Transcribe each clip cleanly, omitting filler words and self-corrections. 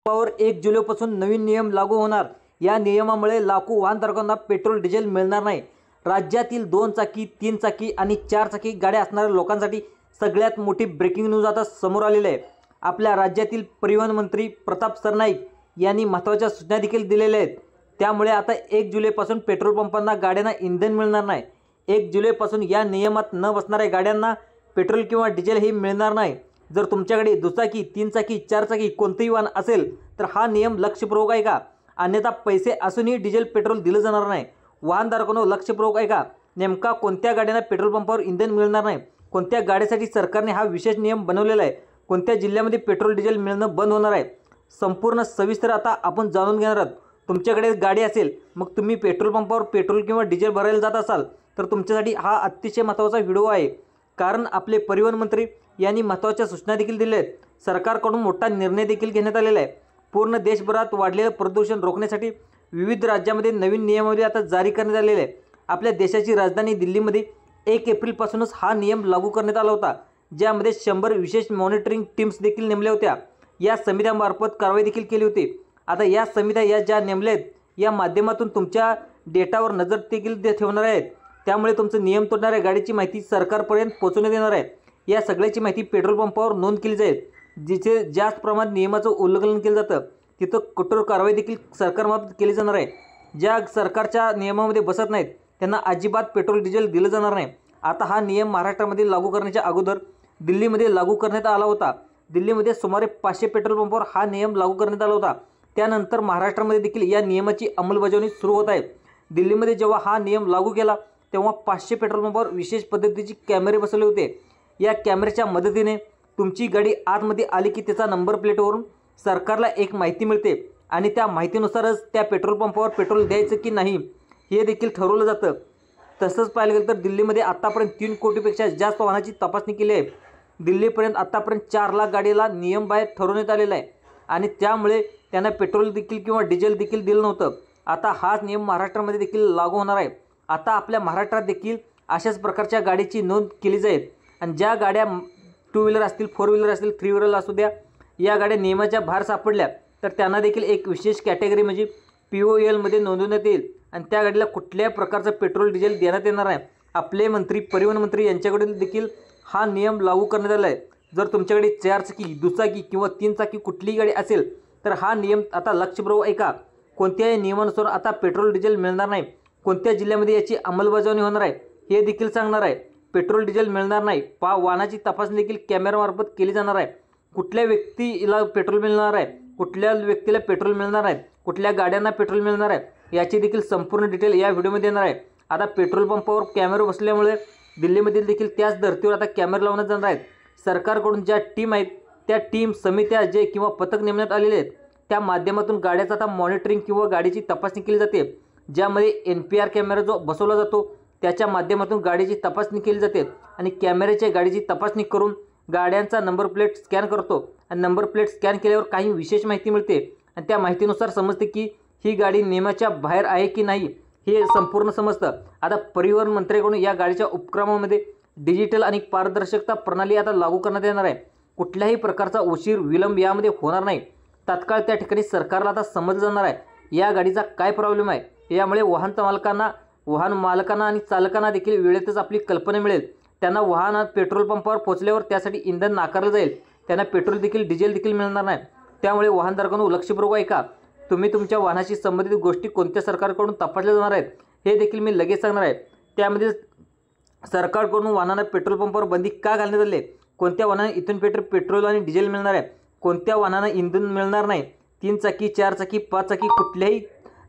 वर 1 जुलैपासून नवीन नियम लागू होणार। या नियमामुळे लाखो वाहनधारकांना पेट्रोल डिझेल मिळणार नाही। राज्यातील 2 चाकी 3 चाकी आणि 4 चाकी गाड्या असणाऱ्या लोकांसाठी सगळ्यात मोठी ब्रेकिंग न्यूज आता समोर आलेली आहे। आपल्या राज्यातील परिवहन मंत्री प्रताप सरनाईक यांनी महत्त्वाच्या सूचना देखील दिलेल्या आहेत। त्यामुळे आता 1 जुलैपासून पेट्रोल पंपांना गाड्यांना इंधन मिळणार नाही। 1 जुलैपासून या नियमात न बसणाऱ्या गाड्यांना पेट्रोल किंवा डिझेल हे मिळणार नाही। जर तुमच्याकडे दुचाकी 3 चाकी 4 चाकी कोणतेही वाहन असेल तर हा नियम लक्षपूर्वक आहे का? अन्यथा पैसे असूनही डिझेल पेट्रोल दिलं जाणार नाही। वाहनधारकांनो लक्षपूर्वक आहे का? नेमका कोणत्या गाड्यांना पेट्रोल पंपावर इंधन मिळणार नाही? कोणत्या गाड्यांसाठी सरकारने हा विशेष नियम बनवलेला आहे? कोणत्या जिल्ह्यामध्ये पेट्रोल डिझेल मिळणं बंद होणार आहे? संपूर्ण सविस्तर आता आपण जाणून घेणार आहोत। तुमच्याकडे गाडी असेल, मग तुम्ही पेट्रोल पंपावर पेट्रोल किंवा डिझेल भरायला जात असाल तर तुमच्यासाठी हा अतिशय महत्त्वाचा व्हिडिओ आहे। कारण आपले परिवहन मंत्री यांनी महत्त्वाच्या सूचना देखील दिल्या आहेत। सरकारकडून मोठा निर्णय देखील घेण्यात आलेला आहे। पूर्ण देशभरात वाढलेलं प्रदूषण रोखण्यासाठी विविध राज्यांमध्ये नवीन नियमावली आता जारी करण्यात आलेले आहे। आपल्या देशाची राजधानी दिल्लीमध्ये 1 एप्रिलपासूनच हा नियम लागू करण्यात आला होता, ज्यामध्ये 100 विशेष मॉनिटरिंग टीम्स देखील नेमल्या होत्या। या समित्यांमार्फत कारवाई देखील केली होती। आता या समित्या ज्या नेमल्या आहेत या माध्यमातून तुमच्या डेटावर नजर देखील ठेवणार आहेत। त्यामुळे तुमचं नियम तोडणाऱ्या गाडीची माहिती सरकारपर्यंत पोहोचवण्यात येणार आहे। या सगळ्याची माहिती पेट्रोल पंपावर नोंद केली जाईल। जिथे जास्त प्रमाणात नियमाचं उल्लंघन केलं जातं तिथं कठोर कारवाई देखील सरकारमार्फत केली जाणार आहे। ज्या सरकारच्या नियमामध्ये बसत नाहीत त्यांना अजिबात पेट्रोल डिझेल दिलं जाणार नाही। आता हा नियम महाराष्ट्रामध्ये लागू करण्याच्या अगोदर दिल्लीमध्ये लागू करण्यात आला होता। दिल्लीमध्ये सुमारे 500 पेट्रोल पंपावर हा नियम लागू करण्यात आला होता। त्यानंतर महाराष्ट्रामध्ये देखील या नियमाची अंमलबजावणी सुरू होत आहे। दिल्लीमध्ये जेव्हा हा नियम लागू केला तेव्हा 500 पेट्रोल पंपावर विशेष पद्धतीचे कॅमेरे बसवले होते। या कॅमेऱ्याच्या मदतीने तुमची गाडी आतमध्ये आली की त्याचा नंबर प्लेटवरून सरकारला एक माहिती मिळते आणि त्या माहितीनुसारच त्या पेट्रोल पंपावर पेट्रोल द्यायचं की नाही हे देखील ठरवलं जातं। तसंच पाहायला गेलं तर दिल्लीमध्ये आतापर्यंत 3 कोटीपेक्षा जास्त वाहनाची तपासणी केली आहे। दिल्लीपर्यंत आतापर्यंत 4 लाख गाडीला नियम बाहेर ठरवण्यात आलेला आहे आणि त्यामुळे त्यांना पेट्रोल देखील किंवा डिझेल देखील दिलं नव्हतं। आता हाच नियम महाराष्ट्रामध्ये देखील लागू होणार आहे। आता आपल्या महाराष्ट्रात देखील अशाच प्रकारच्या गाडीची नोंद केली जाईल आणि ज्या गाड्या 2 व्हीलर असतील, 4 व्हीलर असतील, 3 व्हीलर असू द्या, या गाड्या नियमाच्या बाहेर सापडल्या तर त्यांना देखील एक विशेष कॅटेगरी म्हणजे POL मध्ये नोंदवण्यात येईल आणि त्या गाडीला कुठल्याही प्रकारचं पेट्रोल डिझेल देण्यात येणार आहे। आपले मंत्री परिवहन मंत्री यांच्याकडून देखील हा नियम लागू करण्यात आला आहे। जर तुमच्याकडे 4 चाकी दुचाकी किंवा 3 चाकी कुठलीही गाडी असेल तर हा नियम आता लक्षपूर्वक ऐका। कोणत्याही नियमानुसार आता पेट्रोल डिझेल मिळणार नाही। कोणत्या जिल्ह्यामध्ये याची अंमलबजावणी होणार आहे हे देखील सांगणार आहे। पेट्रोल डिझेल मिळणार नाही। वाहनाची तपासणी देखील कॅमेरामार्फत केली जाणार आहे। कुठल्या व्यक्तीला पेट्रोल मिळणार आहे, कुठल्या व्यक्तीला पेट्रोल मिळणार आहे, कुठल्या गाड्यांना पेट्रोल मिळणार आहे याची देखील संपूर्ण डिटेल या व्हिडिओमध्ये येणार आहे। आता पेट्रोल पंपावर कॅमेरा बसल्यामुळे दिल्लीमधील देखील त्याच धर्तीवर आता कॅमेरा लावण्यात जाणार आहेत। सरकारकडून ज्या टीम आहेत त्या टीम समित्या जे किंवा पथक नेमण्यात आलेले आहेत त्या माध्यमातून गाड्याचा आता मॉनिटरिंग किंवा गाडीची तपासणी केली जाते। ज्यामध्ये NPR कॅमेरा जो बसवला जातो त्याच्या माध्यमातून गाडीची तपासणी केली जाते आणि कॅमेऱ्याच्या गाडीची तपासणी करून गाड्यांचा नंबर प्लेट स्कॅन करतो आणि नंबर प्लेट स्कॅन केल्यावर काही विशेष माहिती मिळते आणि त्या माहितीनुसार समजते की ही गाडी नियमाच्या बाहेर आहे की नाही हे संपूर्ण समजतं। आता परिवहन मंत्र्यांकडून या गाडीच्या उपक्रमामध्ये डिजिटल आणि पारदर्शकता प्रणाली आता लागू करण्यात येणार आहे। कुठल्याही प्रकारचा उशीर विलंब यामध्ये होणार नाही। तात्काळ त्या ठिकाणी सरकारला आता समजलं जाणार आहे या गाडीचा काय प्रॉब्लेम आहे। यामुळे वाहन मालकांना आणि चालकांना देखील वेळेतच आपली कल्पना मिळेल। त्यांना वाहनात पेट्रोल पंपावर पोहोचल्यावर त्यासाठी इंधन नाकारलं जाईल। त्यांना पेट्रोल देखील डिझेल देखील मिळणार नाही। त्यामुळे वाहनधारकांनो लक्षपूर्वक ऐका। तुम्ही तुमच्या वाहनाशी संबंधित गोष्टी कोणत्या सरकारकडून तपासल्या जाणार आहेत हे देखील मी लगेच सांगणार आहे। त्यामध्ये सरकारकडून वाहनांना पेट्रोल पंपावर बंदी का घालण्यात आली आहे, कोणत्या वाहनांना इथून पेट्रोल आणि डिझेल मिळणार आहे, कोणत्या वाहनांना इंधन मिळणार नाही, 3 चाकी 4 चाकी 5 चाकी कुठल्याही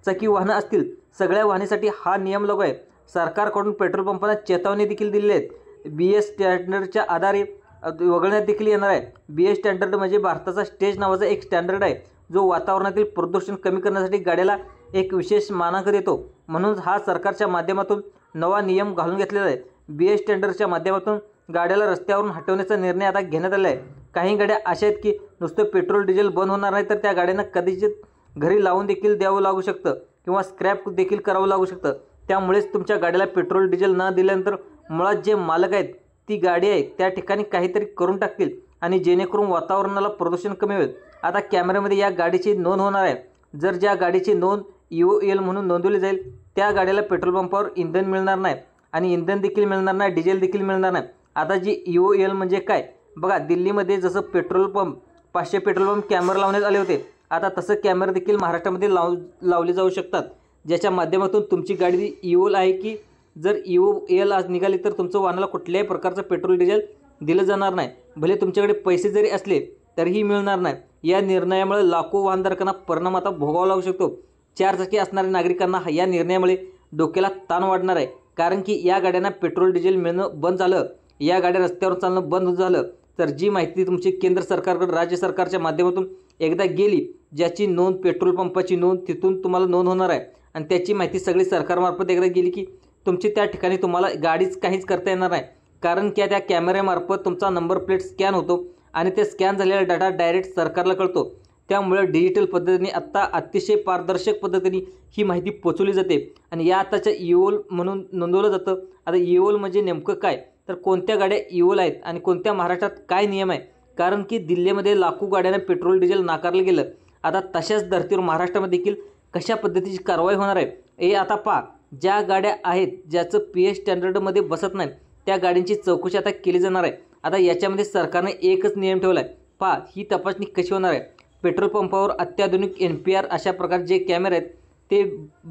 चाकी वाहनं असतील सगळ्या वाहनासाठी हा नियम लागू आहे। सरकारकडून पेट्रोल पंपांना चेतावणी देखील दिलेली आहे। BS स्टँडर्डच्या आधारे वगळण्यात देखील येणार आहे। BS स्टँडर्ड म्हणजे भारताचा स्टेज नावाचा एक स्टँडर्ड आहे जो वातावरणातील प्रदूषण कमी करण्यासाठी गाड्याला एक विशेष मानांक देतो। म्हणून हा सरकारच्या माध्यमातून नवा नियम घालून घेतलेला आहे। BS स्टँडर्डच्या माध्यमातून गाड्याला रस्त्यावरून हटवण्याचा निर्णय आता घेण्यात आला आहे। काही गाड्या अशा आहेत की नुसतं पेट्रोल डिझेल बंद होणार नाही तर त्या गाड्यांना कदाचित घरी लावून देखील द्यावं लागू शकतं किंवा स्क्रॅप देखील करावं लागू शकतं। त्यामुळेच तुमच्या गाडीला पेट्रोल डिझेल न दिल्यानंतर मुळात जे मालक आहेत ती गाडी आहे त्या ठिकाणी काहीतरी करून टाकतील आणि जेणेकरून वातावरणाला प्रदूषण कमी होईल। आता कॅमेऱ्यामध्ये या गाडीची नोंद होणार आहे। जर ज्या गाडीची नोंद EOL म्हणून नोंदवली जाईल त्या गाडीला पेट्रोल पंपावर इंधन मिळणार नाही आणि इंधन देखील मिळणार नाही, डिझेल देखील मिळणार नाही। आता जी EOL म्हणजे काय बघा, दिल्लीमध्ये जसं petrol pump 500 petrol pump camera लावण्यात आले होते, आता तसं कॅमेरा देखील महाराष्ट्रामध्ये लावले जाऊ शकतात, ज्याच्या माध्यमातून तुमची गाडी EOL आहे की जर EOL आज निघाली तर तुमचं वाहनाला कुठल्याही प्रकारचं पेट्रोल डिझेल दिलं जाणार नाही। भले तुमच्याकडे पैसे जरी असले तरीही मिळणार नाही। या निर्णयामुळे लाखो वाहनधारकांना परिणाम आता भोगावा लागू शकतो। 4 चाकी असणाऱ्या नागरिकांना या निर्णयामुळे डोक्याला ताण वाढणार आहे, कारण की या गाड्यांना पेट्रोल डिझेल मिळणं बंद झालं, या गाड्या रस्त्यावर चालणं बंद झालं तर जी माहिती तुमची केंद्र सरकारकडे राज्य सरकारच्या माध्यमातून एकदा गेली, ज्याची नोंद पेट्रोल पंपाची नोंद तिथून तुम्हाला नोंद होणार आहे आणि त्याची माहिती सगळी सरकारमार्फत एकदा गेली की तुमची त्या ठिकाणी तुम्हाला गाडीच काहीच करता येणार नाही, कारण की त्या कॅमेऱ्यामार्फत तुमचा नंबर प्लेट स्कॅन होतो आणि ते स्कॅन झालेला डाटा डायरेक्ट सरकारला कळतो। त्यामुळे डिजिटल पद्धतीने आत्ता अतिशय पारदर्शक पद्धतीने ही माहिती पोचवली जाते आणि या आताच्या EOL म्हणून नोंदवलं जातं। आता EOL म्हणजे नेमकं काय, तर कोणत्या गाड्या EOL आहेत आणि कोणत्या महाराष्ट्रात काय नियम आहे, कारण की दिल्लीमध्ये लाखो गाड्यांना पेट्रोल डिझेल नाकारलं गेलं। आता तशाच धर्तीवर महाराष्ट्रामध्ये देखील कशा पद्धतीची कारवाई होणार आहे हे आता पहा। ज्या गाड्या आहेत ज्याचं PS स्टँडर्डमध्ये बसत नाही त्या गाड्यांची चौकशी आता केली जाणार आहे। आता याच्यामध्ये सरकारने एकच नियम ठेवला आहे, पहा ही तपासणी कशी होणार आहे। पेट्रोल पंपावर अत्याधुनिक NPR अशा प्रकारचे जे कॅमेरे आहेत ते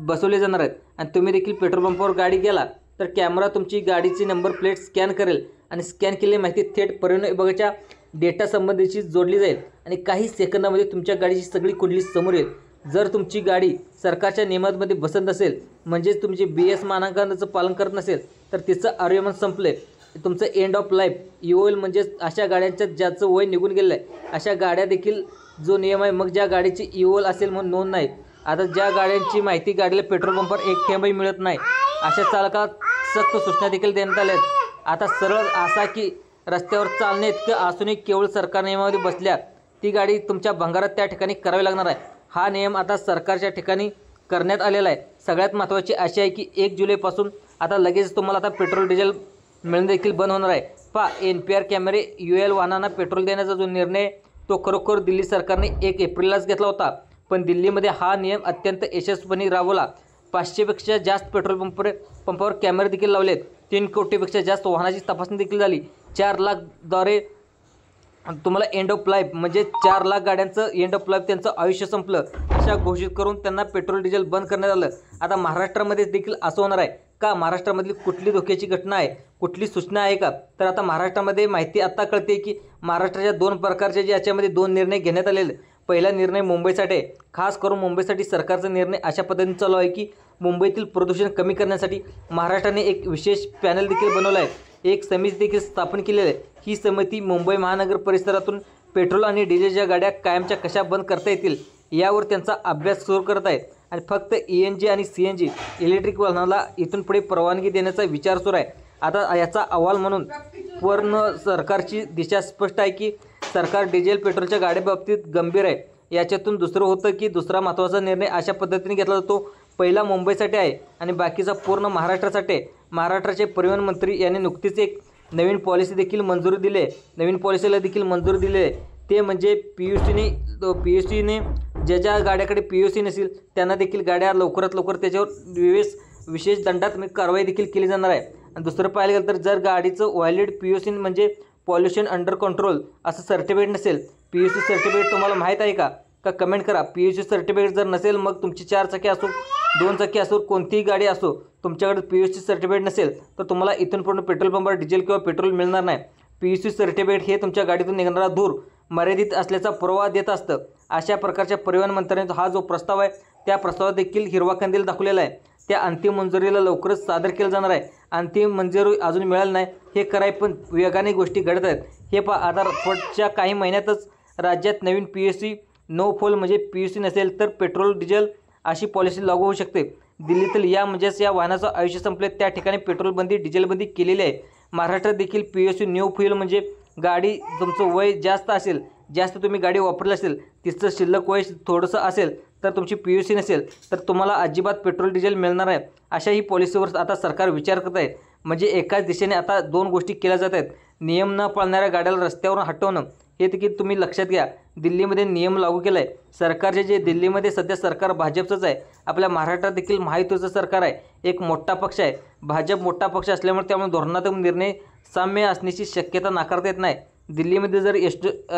बसवले जाणार आहेत आणि तुम्ही देखील पेट्रोल पंपावर गाडी गेला तर कॅमेरा तुमची गाडीची नंबर प्लेट स्कॅन करेल आणि स्कॅन केलेली माहिती थेट परिवहन विभागाच्या डेटा संबंधीची जोडली जाईल आणि काही सेकंदामध्ये तुमच्या गाडीची सगळी कुंडली समोर येईल। जर तुमची गाडी सरकारच्या नियमांमध्ये बसत नसेल, म्हणजेच तुमची BS मानांकनाचं पालन करत नसेल तर तिचं आरोग्यमान संपले, तुमचं एंड ऑफ लाईफ। EOL म्हणजे अशा गाड्यांच्या ज्याचं वय निघून गेलं आहे अशा गाड्या देखील जो नियम आहे, मग ज्या गाडीची EOL असेल म्हणून नोंद नाही। आता ज्या गाड्यांची माहिती गाडीला पेट्रोल पंपावर एक थेंबही मिळत नाही अशा चालकाला सक्त सूचना देखील देण्यात आल्या आहेत। आता सरळ असा की रस्त्यावर चालणे इतकं असूनही केवळ सरकार नियमामध्ये बसल्या ती गाडी तुमच्या भंगारात त्या ठिकाणी करावी लागणार आहे। हा नियम आता सरकारच्या ठिकाणी करण्यात आलेला आहे। सगळ्यात महत्त्वाची अशी आहे की 1 जुलैपासून आता लगेच तुम्हाला आता पेट्रोल डिझेल मिळणं देखील बंद होणार आहे। पहा, NPR कॅमेरे EOL वाहनांना पेट्रोल देण्याचा जो निर्णय तो खरोखर दिल्ली सरकारने 1 एप्रिललाच घेतला होता, पण दिल्लीमध्ये हा नियम अत्यंत यशस्वीपणे राबवला। 500पेक्षा जास्त पेट्रोल पंपावर कॅमेरे देखील लावलेत, 3 कोटीपेक्षा जास्त वाहनाची तपासणी देखील झाली, 4 लाखद्वारे तुम्हाला एंड ऑफ लाईफ म्हणजे 4 लाख गाड्यांचं एंड ऑफ लाईफ त्यांचं आयुष्य संपलं अशा घोषित करून त्यांना पेट्रोल डिझेल बंद करण्यात आलं। आता महाराष्ट्रामध्ये देखील असं होणार आहे का, महाराष्ट्रामधली कुठली धोक्याची घटना आहे, कुठली सूचना आहे का, तर आता महाराष्ट्रामध्ये माहिती आत्ता कळते की महाराष्ट्राच्या 2 प्रकारचे जे याच्यामध्ये 2 निर्णय घेण्यात आलेले। पहिला निर्णय मुंबईसाठी आहे, खास करून मुंबईसाठी सरकारचा निर्णय अशा पद्धतीने चालू आहे की मुंबईतील प्रदूषण कमी करण्यासाठी महाराष्ट्राने एक विशेष पॅनल देखील बनवला आहे, एक समिती देखील स्थापन केलेली आहे। ही समिती मुंबई महानगर परिसरातून पेट्रोल आणि डिझेलच्या गाड्या कायमच्या कशा बंद करता येतील यावर त्यांचा अभ्यास सुरू करत आहेत आणि फक्त ENG आणि CNG इलेक्ट्रिक वाहनाला इथून पुढे परवानगी देण्याचा विचार सुरू आहे। आता याचा अहवाल म्हणून पूर्ण सरकारची दिशा स्पष्ट आहे की सरकार डिझेल पेट्रोलच्या गाड्यांबाबतीत गंभीर आहे। याच्यातून दुसरं होतं की दुसरा महत्त्वाचा निर्णय अशा पद्धतीने घेतला जातो, पहिला मुंबईसाठी आहे आणि बाकीचा पूर्ण महाराष्ट्रासाठी आहे। महाराष्ट्राचे परिवहन मंत्री यांनी नुकतीच एक नवीन पॉलिसी देखील मंजुरी दिली आहे, नवीन पॉलिसीला देखील मंजुरी दिली आहे, ते म्हणजे PUCने ज्या गाड्याकडे PUC नसेल त्यांना देखील गाड्या लवकरात लवकर त्याच्यावर विशेष दंडात्मक कारवाई देखील केली जाणार आहे। आणि दुसरं पाहायला गेलं तर जर गाडीचं व्हॅलिड PUC म्हणजे पॉल्युशन अंडर कंट्रोल असं सर्टिफिकेट नसेल, PUC सर्टिफिकेट तुम्हाला माहीत आहे का कमेंट करा। PUC सर्टिफिकेट जर नसेल, मग तुमची 4 चाकी असो 2 चाकी असो कोणतीही गाडी असो तुमच्याकडे PUC सर्टिफिकेट नसेल तर तुम्हाला इथून पूर्ण पेट्रोल पंपावर डिझेल किंवा पेट्रोल मिळणार नाही। PUC सर्टिफिकेट हे तुमच्या गाडीतून निघणारा धूर मर्यादित असल्याचा पुरावा देत असतं। अशा प्रकारच्या परिवहन मंत्र्यांचा हा जो प्रस्ताव आहे त्या प्रस्तावात देखील हिरवा कंदील दाखवलेला आहे, त्या अंतिम मंजुरीला लवकरच सादर केलं जाणार आहे। अंतिम मंजुरी अजून मिळाली नाही हे कराय पण वेगाने गोष्टी घडत आहेत। हे आता पुढच्या काही महिन्यातच राज्यात नवीन PUC नो फोल म्हणजे PUC नसेल तर पेट्रोल डिझेल अशी पॉलिसी लागू होऊ शकते। दिल्लीतील या वाहनाचं आयुष्य संपले त्या ठिकाणी पेट्रोल बंदी डिझेल बंदी केलेली आहे। महाराष्ट्रात देखील PUC न्यू फ्युल म्हणजे गाडी तुमचं वय जास्त असेल, जास्त तुम्ही गाडी वापरली असेल, तिचं शिल्लक वय थोडंसं असेल तर तुमची PUC नसेल तर तुम्हाला अजिबात पेट्रोल डिझेल मिळणार आहे। अशा ही पॉलिसीवर आता सरकार विचार करत आहे, म्हणजे एकाच दिशेने आता 2 गोष्टी केल्या जात आहेत। नियम न पाळणाऱ्या गाड्याला रस्त्यावरून हटवणं हे देखील तुम्ही लक्षात घ्या. दिल्लीमध्ये नियम लागू केला आहे सरकारचे. जे दिल्लीमध्ये सध्या सरकार भाजपचंच आहे. आपल्या महाराष्ट्रात देखील महायुतीचं सरकार आहे. एक मोठा पक्ष आहे भाजप. मोठा पक्ष असल्यामुळे त्यामुळे धोरणात्मक निर्णय साम्य असण्याची शक्यता नाकारता येत नाही. दिल्लीमध्ये जर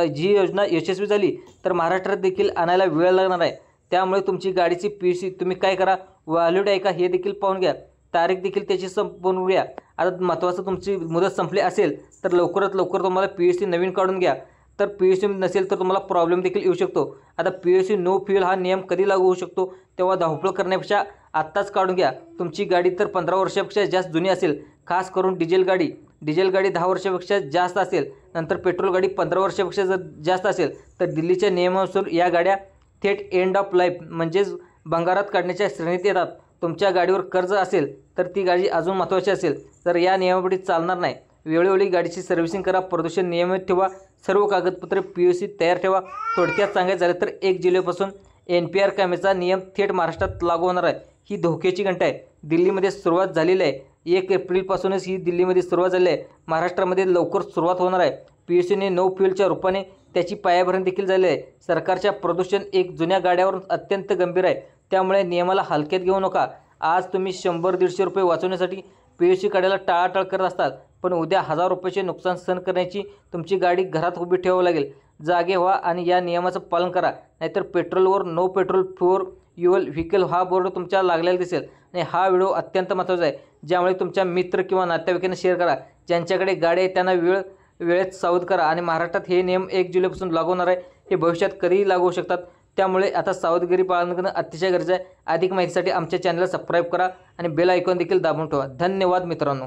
जी योजना यशस्वी झाली तर महाराष्ट्रात देखील आणायला वेळ लागणार आहे. त्यामुळे तुमची गाडीची PUC तुम्ही काय करा, व्हॅलिड आहे का हे देखील पाहून घ्या. तारीख देखील त्याची संपवून घ्या. आता महत्त्वाचं तुमची मुदत संपली असेल तर लवकरात लवकर तुम्हाला PUC नवीन काढून घ्या. तर PUC नसेल तर तुम्हाला प्रॉब्लेम देखील येऊ शकतो. आता PUC नो फ्युल हा नियम कधी लागू होऊ शकतो, तेव्हा धावपळ करण्यापेक्षा आत्ताच काढून घ्या. तुमची गाडी तर 15 वर्षापेक्षा जास्त जुनी असेल, खास करून डिझेल गाडी 10 वर्षापेक्षा जास्त असेल, नंतर पेट्रोल गाडी 15 वर्षापेक्षा जर जास्त असेल तर दिल्लीच्या नियमानुसार या गाड्या थेट एंड ऑफ लाईफ म्हणजेच भंगारात काढण्याच्या श्रेणीत येतात. तुमच्या गाडीवर कर्ज असेल तर ती गाडी अजून महत्त्वाची असेल तर या नियमावली चालणार नाही. वेळोवेळी गाडीची सर्व्हिसिंग करा, प्रदूषण नियमित ठेवा, सर्व कागदपत्रे PUC तयार ठेवा. थोडक्यात सांगायचं झालं तर 1 जुलैपासून NPR कायद्याचा नियम थेट महाराष्ट्रात लागू होणार आहे. ही धोक्याची घंटा आहे. दिल्लीमध्ये सुरुवात झालेली आहे. 1 एप्रिलपासूनच ही दिल्लीमध्ये सुरुवात झाली आहे. महाराष्ट्रामध्ये लवकर सुरुवात होणार आहे. PUCने नो फ्युलच्या रूपाने त्याची पायाभरणी देखील झाली आहे. सरकारच्या प्रदूषण एक जुन्या गाड्यावरून अत्यंत गंभीर आहे. त्यामुळे नियमाला हलक्यात घेऊ नका. आज तुम्ही 100-150 रुपये वाचवण्यासाठी PUC काढायला टाळाटाळ करत असतात, पण उद्या 1000 रुपयाचे नुकसान सहन करण्याची तुमची गाडी घरात उभी ठेवावी लागेल. जागे व्हा आणि या नियमाचं पालन करा. नाहीतर पेट्रोलवर नो पेट्रोल फॉर युअल व्हेकल हा बोर्ड तुमच्या लागलेला दिसेल. आणि हा व्हिडिओ अत्यंत महत्त्वाचा आहे, ज्यामुळे तुमच्या मित्र किंवा नातेवाईकांना शेअर करा. ज्यांच्याकडे गाडी आहे त्यांना वेळेत सावध करा. आणि महाराष्ट्रात हे नियम 1 जुलैपासून लागू होणार आहे. हे भविष्यात कधीही लागू होऊ शकतात. त्यामुळे आता सावधगिरी पालन करणं अतिशय गरजेचं आहे. अधिक माहितीसाठी आमच्या चॅनलला सबस्क्राईब करा आणि बेल आयकॉन देखील दाबून ठेवा. धन्यवाद मित्रांनो.